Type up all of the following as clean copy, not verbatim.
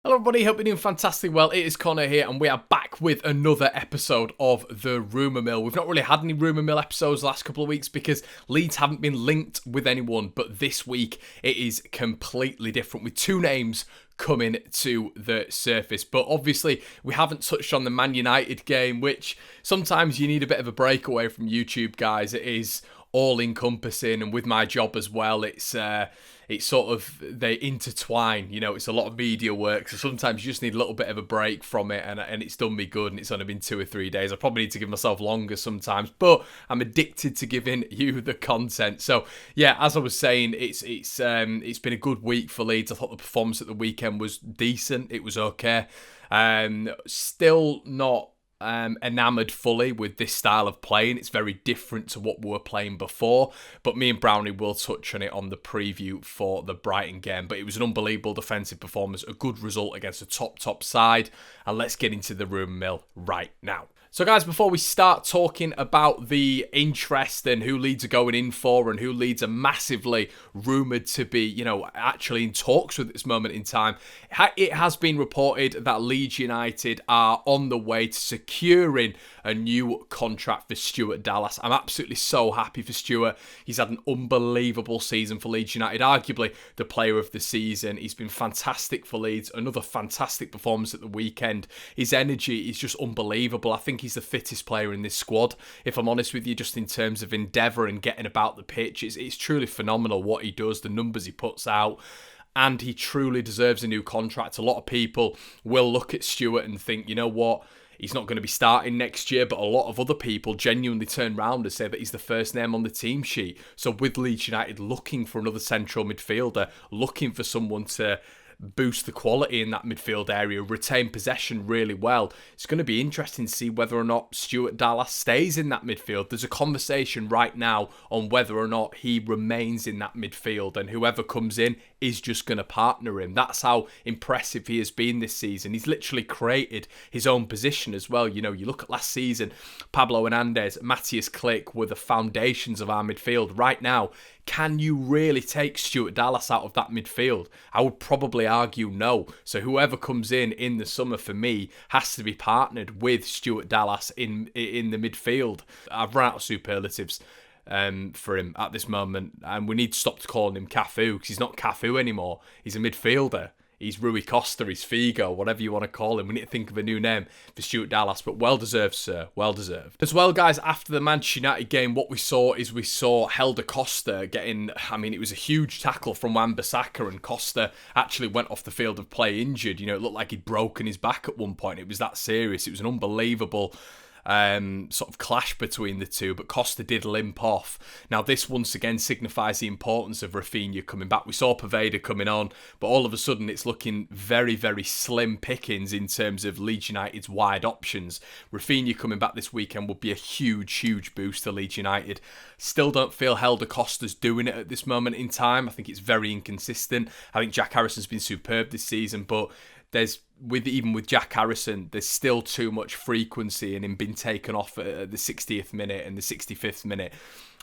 Hello everybody, hope you're doing fantastic well. It is Connor here and we are back with another episode of The Rumour Mill. We've not really had any Rumour Mill episodes the last couple of weeks because Leeds haven't been linked with anyone, but this week it is completely different with two names coming to the surface. But obviously we haven't touched on the Man United game, which sometimes you need a bit of a break away from YouTube, guys. It is all encompassing, and with my job as well, it's sort of, they intertwine, you know, it's a lot of media work, so sometimes you just need a little bit of a break from it, and it's done me good, and it's only been 2 or 3 days. I probably need to give myself longer sometimes, but I'm addicted to giving you the content. So yeah, as I was saying, it's been a good week for Leeds. I thought the performance at the weekend was decent. It was okay. Still not enamoured fully with this style of playing. It's very different to what we were playing before, but me and Brownie will touch on it on the preview for the Brighton game. But it was an unbelievable defensive performance, a good result against a top side, and let's get into the Rumour Mill right now. So guys, before we start talking about the interest and who Leeds are going in for and who Leeds are massively rumoured to be, you know, actually in talks with at this moment in time, it has been reported that Leeds United are on the way to securing a new contract for Stuart Dallas. I'm absolutely so happy for Stuart. He's had an unbelievable season for Leeds United, arguably the player of the season. He's been fantastic for Leeds, another fantastic performance at the weekend. His energy is just unbelievable. I think he's the fittest player in this squad, if I'm honest with you, just in terms of endeavour and getting about the pitch. It's truly phenomenal what he does, the numbers he puts out, and he truly deserves a new contract. A lot of people will look at Stuart and think, you know what, he's not going to be starting next year, but a lot of other people genuinely turn around and say that he's the first name on the team sheet. So with Leeds United looking for another central midfielder, looking for someone to boost the quality in that midfield area, retain possession really well, it's going to be interesting to see whether or not Stuart Dallas stays in that midfield. There's a conversation right now on whether or not he remains in that midfield, and whoever comes in is just going to partner him. That's how impressive he has been this season. He's literally created his own position as well. You know, you look at last season, Pablo Hernandez, Matthias Klick were the foundations of our midfield. Right now, can you really take Stuart Dallas out of that midfield? I would probably argue no. So whoever comes in the summer for me has to be partnered with Stuart Dallas in the midfield. I've run out of superlatives for him at this moment, and we need to stop calling him Cafu, because he's not Cafu anymore. He's a midfielder. He's Rui Costa, he's Figo, whatever you want to call him. We need to think of a new name for Stuart Dallas, but well deserved, sir. Well deserved. As well, guys, after the Manchester United game, what we saw Helder Costa getting, I mean, it was a huge tackle from Wan-Bissaka, and Costa actually went off the field of play injured. You know, it looked like he'd broken his back at one point. It was that serious. It was an unbelievable sort of clash between the two, but Costa did limp off. Now this once again signifies the importance of Rafinha coming back. We saw Poveda coming on, but all of a sudden it's looking very, very slim pickings in terms of Leeds United's wide options. Rafinha coming back this weekend would be a huge boost to Leeds United. Still don't feel Helder Costa's doing it at this moment in time. I think it's very inconsistent. I think Jack Harrison's been superb this season, but even with Jack Harrison, there's still too much frequency in him being taken off at the 60th minute and the 65th minute.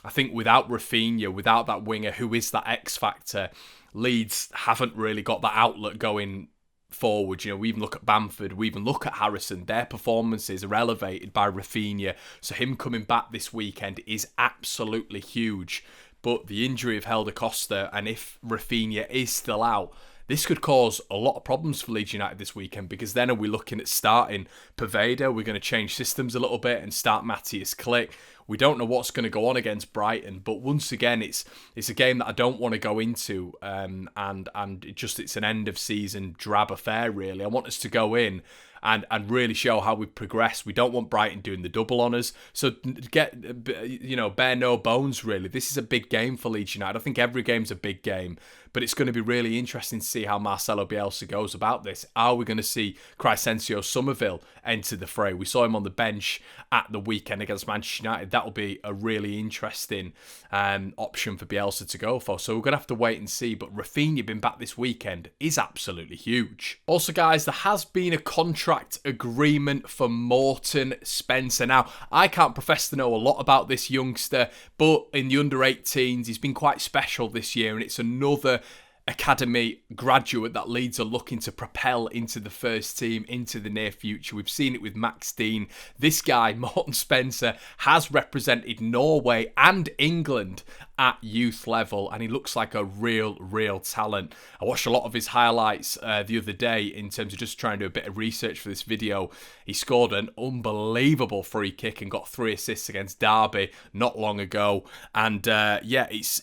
I think without Rafinha, without that winger who is that X factor, Leeds haven't really got that outlet going forward. You know, we even look at Bamford, we even look at Harrison. Their performances are elevated by Rafinha. So him coming back this weekend is absolutely huge. But the injury of Helder Costa, and if Rafinha is still out, this could cause a lot of problems for Leeds United this weekend, because then are we looking at starting Poveda? We're going to change systems a little bit and start Matthias Klick. We don't know what's going to go on against Brighton, but once again, it's a game that I don't want to go into, and it's an end of season drab affair. Really, I want us to go in and really show how we progress. We don't want Brighton doing the double on us. So bare no bones, really. This is a big game for Leeds United. I think every game's a big game, but it's going to be really interesting to see how Marcelo Bielsa goes about this. Are we going to see Crysencio Somerville enter the fray? We saw him on the bench at the weekend against Manchester United. That'll be a really interesting option for Bielsa to go for. So we're going to have to wait and see. But Rafinha being back this weekend is absolutely huge. Also, guys, there has been a contract agreement for Morton Spencer. Now, I can't profess to know a lot about this youngster, but in the under-18s, he's been quite special this year, and it's another academy graduate that Leeds are looking to propel into the first team into the near future. We've seen it with Max Dean. This guy, Morton Spencer, has represented Norway and England at youth level, and he looks like a real talent. I watched a lot of his highlights the other day in terms of just trying to do a bit of research for this video. He scored an unbelievable free kick and got 3 assists against Derby not long ago, and it's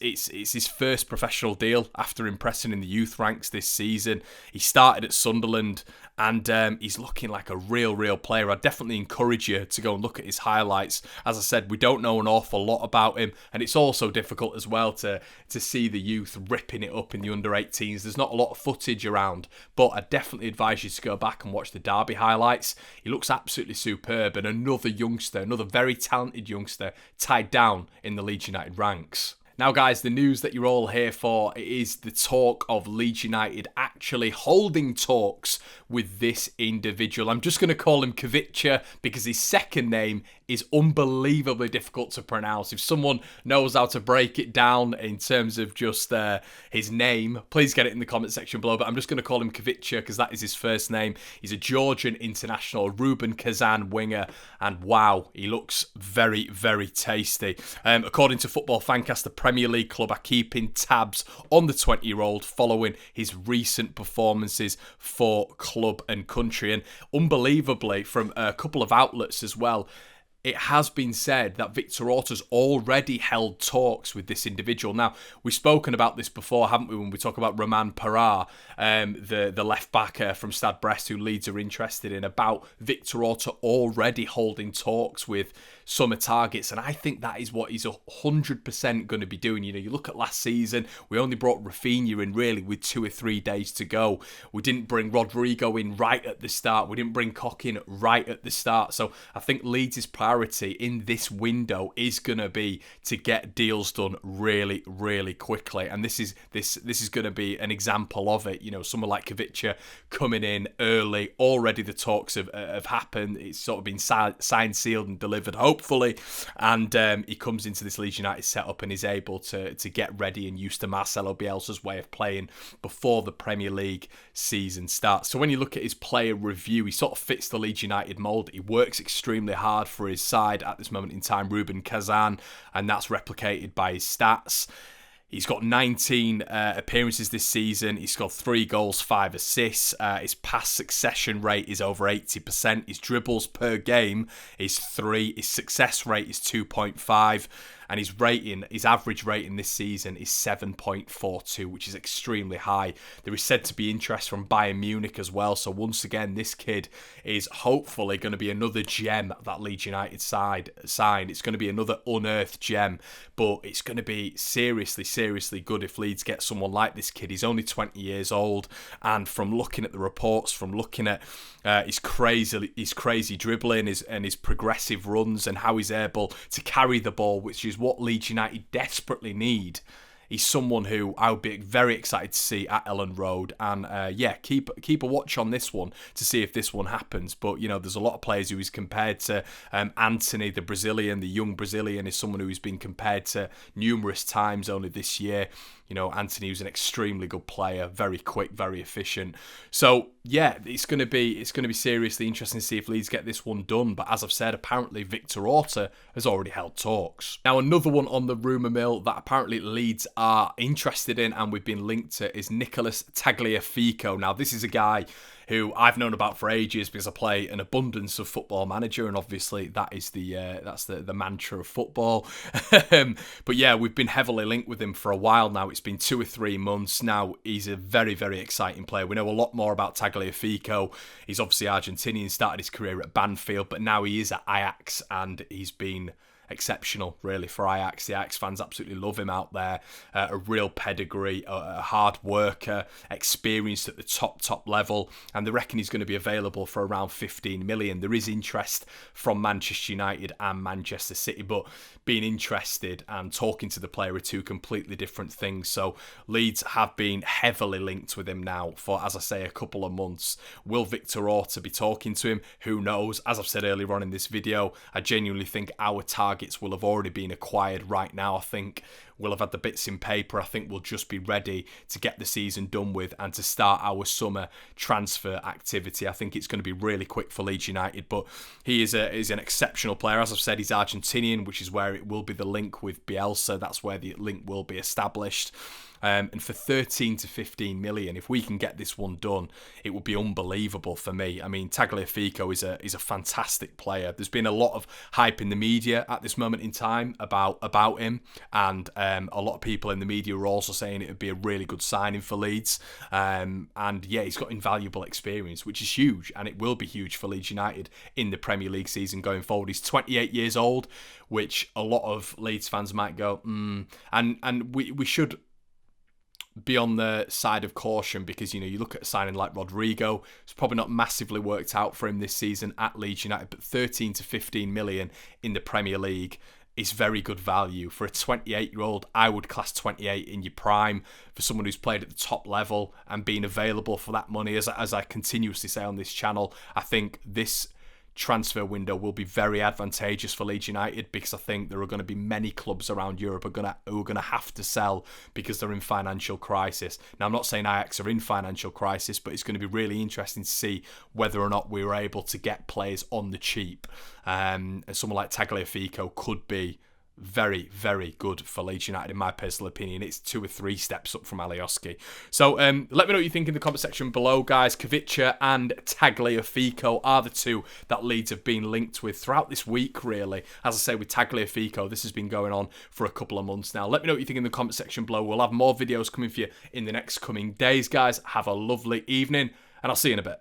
his first professional deal after impressing in the youth ranks this season. He started at Sunderland, and he's looking like a real player. I definitely encourage you to go and look at his highlights. As I said, we don't know an awful lot about him, and it's also difficult as well to see the youth ripping it up in the under-18s. There's not a lot of footage around, but I definitely advise you to go back and watch the Derby highlights. He looks absolutely superb, and another very talented youngster tied down in the Leeds United ranks. Now, guys, the news that you're all here for is the talk of Leeds United actually holding talks with this individual. I'm just going to call him Kvicha because his second name is unbelievably difficult to pronounce. If someone knows how to break it down in terms of just his name, please get it in the comment section below. But I'm just going to call him Kvicha because that is his first name. He's a Georgian international, Rubin Kazan winger, and wow, he looks very tasty. According to Football Fancast, the Premier League club are keeping tabs on the 20-year-old following his recent performances for club and country. And unbelievably, from a couple of outlets as well, it has been said that Victor Orta's already held talks with this individual. Now, we've spoken about this before, haven't we, when we talk about Roman Parra, the left-back from Stade Brest who Leeds are interested in, about Victor Orta already holding talks with summer targets, and I think that is what he's 100% going to be doing. You know, you look at last season, we only brought Rafinha in really with 2 or 3 days to go. We didn't bring Rodrigo in right at the start. We didn't bring Koch in right at the start. So I think Leeds' priority in this window is going to be to get deals done really quickly, and this is going to be an example of it. You know, someone like Kvicha coming in early, already the talks have happened. It's sort of been signed, sealed and delivered, hopefully, and he comes into this Leeds United setup and is able to get ready and used to Marcelo Bielsa's way of playing before the Premier League season starts. So when you look at his player review, he sort of fits the Leeds United mould. He works extremely hard for his side at this moment in time, Rubin Kazan, and that's replicated by his stats. He's got 19 appearances this season. He's got 3 goals, 5 assists. His pass succession rate is over 80%. His dribbles per game is 3. His success rate is 2.5. And his average rating this season is 7.42, which is extremely high. There is said to be interest from Bayern Munich as well. So once again, this kid is hopefully going to be another gem that Leeds United side signed. It's going to be another unearthed gem, but it's going to be seriously good if Leeds get someone like this kid. He's only 20 years old, and from looking at the reports, from looking at his crazy dribbling, his progressive runs, and how he's able to carry the ball, which is what Leeds United desperately need. He's someone who I would be very excited to see at Ellen Road, and keep a watch on this one to see if this one happens. But you know, there's a lot of players who he's compared to. Anthony, the young Brazilian, is someone who has been compared to numerous times only this year. You know, Anthony was an extremely good player, very quick, very efficient. So yeah, it's going to be seriously interesting to see if Leeds get this one done. But as I've said, apparently Victor Orta has already held talks. Now, another one on the rumour mill that apparently Leeds are interested in and we've been linked to is Nicholas Tagliafico. Now, this is a guy who I've known about for ages because I play an abundance of Football Manager, and obviously that is that's the mantra of football. But yeah, we've been heavily linked with him for a while now. It's been 2 or 3 months now. He's a very, very exciting player. We know a lot more about Tagliafico. He's obviously Argentinian, started his career at Banfield, but now he is at Ajax, and he's been exceptional, really, for Ajax. The Ajax fans absolutely love him out there. A real pedigree, a hard worker, experienced at the top level, and they reckon he's going to be available for around 15 million. There is interest from Manchester United and Manchester City, but being interested and talking to the player are two completely different things. So Leeds have been heavily linked with him now for, as I say, a couple of months. Will Victor Orta be talking to him? Who knows? As I've said earlier on in this video, I genuinely think our targets will have already been acquired right now. I think we'll have had the bits in paper. I think we'll just be ready to get the season done with and to start our summer transfer activity. I think it's going to be really quick for Leeds United, but he is an exceptional player. As I've said, he's Argentinian, which is where it will be the link with Bielsa. That's where the link will be established. And for 13 to 15 million, if we can get this one done, it would be unbelievable for me. I mean, Tagliafico is a fantastic player. There's been a lot of hype in the media at this moment in time about him, and a lot of people in the media are also saying it would be a really good signing for Leeds. And yeah, he's got invaluable experience, which is huge, and it will be huge for Leeds United in the Premier League season going forward. He's 28 years old, which a lot of Leeds fans might go, and we should be on the side of caution, because, you know, you look at a signing like Rodrigo, it's probably not massively worked out for him this season at Leeds United, but 13 to 15 million in the Premier League is very good value for a 28-year-old. I would class 28 in your prime for someone who's played at the top level and being available for that money. As I continuously say on this channel, I think this transfer window will be very advantageous for Leeds United, because I think there are going to be many clubs around Europe who are going to have to sell because they're in financial crisis. Now, I'm not saying Ajax are in financial crisis, but it's going to be really interesting to see whether or not we were able to get players on the cheap. And someone like Tagliafico could be very, very good for Leeds United, in my personal opinion. It's 2 or 3 steps up from Alioski. So let me know what you think in the comment section below, guys. Kvicha and Tagliafico are the two that Leeds have been linked with throughout this week, really. As I say, with Tagliafico, this has been going on for a couple of months now. Let me know what you think in the comment section below. We'll have more videos coming for you in the next coming days, guys. Have a lovely evening, and I'll see you in a bit.